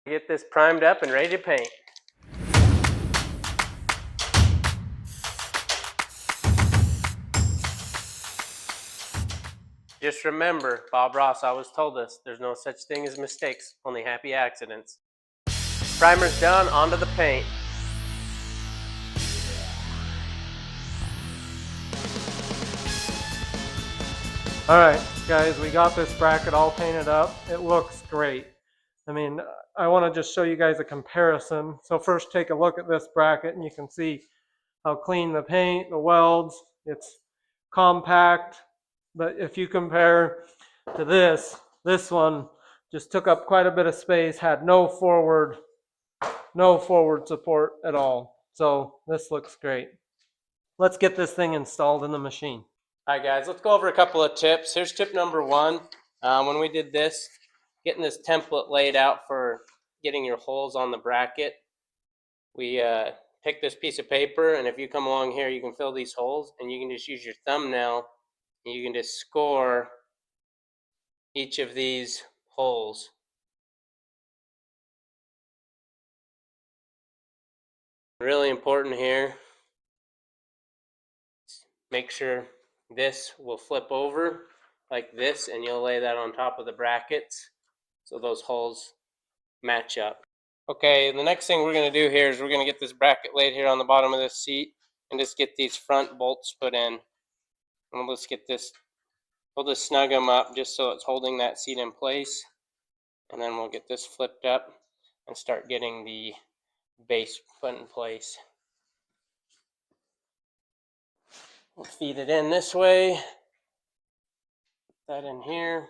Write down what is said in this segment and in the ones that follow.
Get this primed up and ready to paint. Just remember, Bob Ross always told us, there's no such thing as mistakes, only happy accidents. Primer's done, onto the paint. Alright guys, we got this bracket all painted up. It looks great. I mean, I want to just show you guys a comparison. So first take a look at this bracket and you can see how clean the paint, the welds, it's compact. But if you compare to this one just took up quite a bit of space, had no forward support at all. So this looks great. Let's get this thing installed in the machine. All right guys, let's go over a couple of tips. Here's tip number one. When we did this, getting this template laid out for getting your holes on the bracket, we pick this piece of paper, and if you come along here, you can fill these holes, and you can just use your thumbnail, and you can just score each of these holes. Really important here, make sure this will flip over like this, and you'll lay that on top of the brackets so those holes match up. Okay, the next thing we're going to do here is we're going to get this bracket laid here on the bottom of this seat and just get these front bolts put in. And let's get this, we'll just snug them up just so it's holding that seat in place. And then we'll get this flipped up and start getting the base put in place. We'll feed it in this way, put that in here.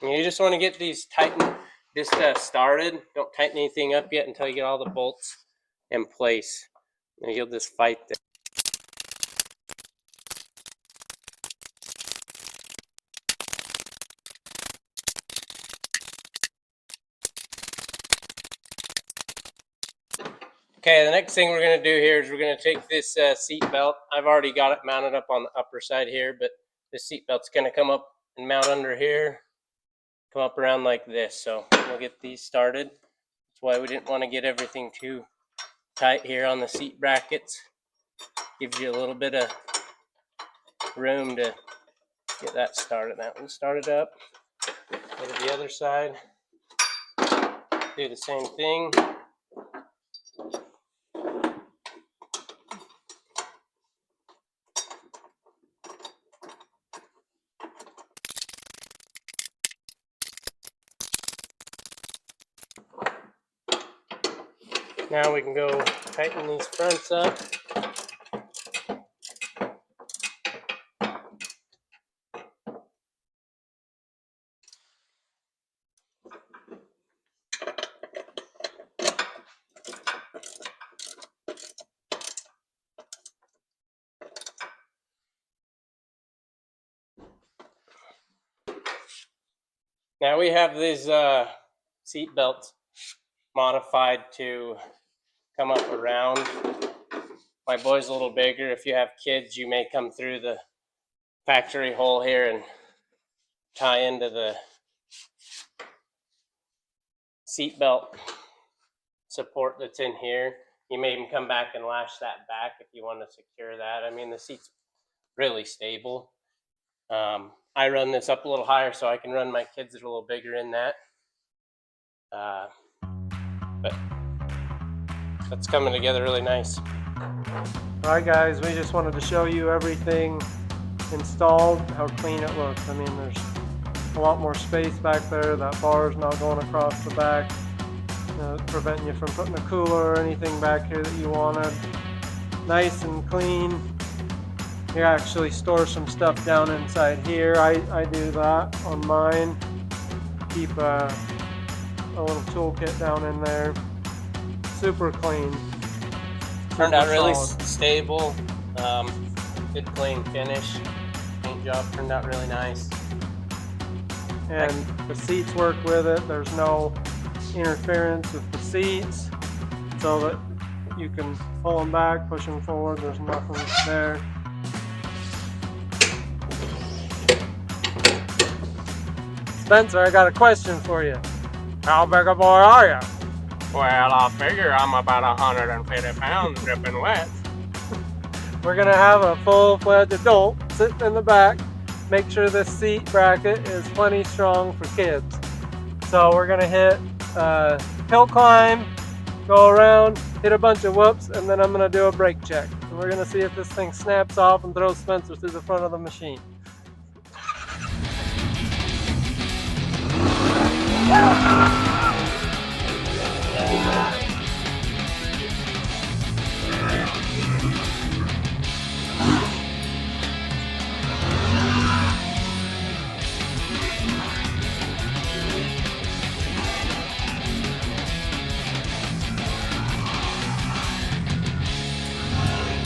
And you just want to get these tightened, just started. Don't tighten anything up yet until you get all the bolts in place. And you'll just fight this. Okay, the next thing we're going to do here is we're going to take this seat belt. I've already got it mounted up on the upper side here, but this seat belt's going to come up and mount under here, come up around like this. So we'll get these started. That's why we didn't want to get everything too tight here on the seat brackets. Gives you a little bit of room to get that started. That one started up. Go to the other side. Do the same thing. Now we can go tighten these fronts up. Now we have these seat belts modified to come up around. My boy's a little bigger. If you have kids, you may come through the factory hole here and tie into the seat belt support that's in here. You may even come back and lash that back if you want to secure that. I mean, the seat's really stable. I run this up a little higher so I can run my kids that are a little bigger in that. But that's coming together really nice. Alright guys, we just wanted to show you everything installed, how clean it looks. I mean, there's a lot more space back there. That bar is not going across the back, preventing you from putting a cooler or anything back here that you wanted. Nice and clean. You actually store some stuff down inside here. I do that on mine. Keep a little toolkit down in there. Super clean. Turned out really stable. Good clean finish. paint job. Turned out really nice. And the seats work with it. There's no interference with the seats, so that you can pull them back, push them forward. There's nothing there. Spencer, I got a question for you. How big a boy are you? Well, I figure I'm about 150 pounds dripping wet. We're gonna have a full-fledged adult sitting in the back. Make sure this seat bracket is plenty strong for kids. So we're gonna hit hill climb, go around, hit a bunch of whoops, and then I'm gonna do a brake check. And we're gonna see if this thing snaps off and throws Spencer through the front of the machine.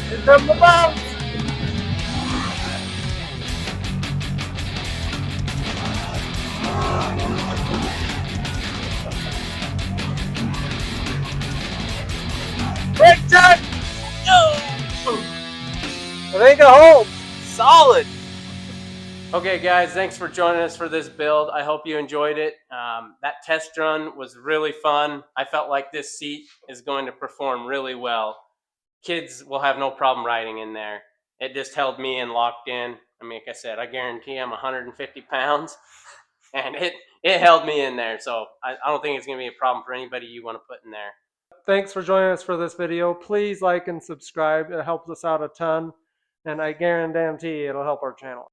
Here come the bounce! Brake check! I think it holds. Solid! Okay guys, thanks for joining us for this build. I hope you enjoyed it. That test run was really fun. I felt like this seat is going to perform really well. Kids will have no problem riding in there. It just held me in, locked in. I mean, like I said, I guarantee I'm 150 pounds, and it held me in there. So I don't think it's going to be a problem for anybody you want to put in there. Thanks for joining us for this video. Please like and subscribe. It helps us out a ton, and I guarantee it'll help our channel.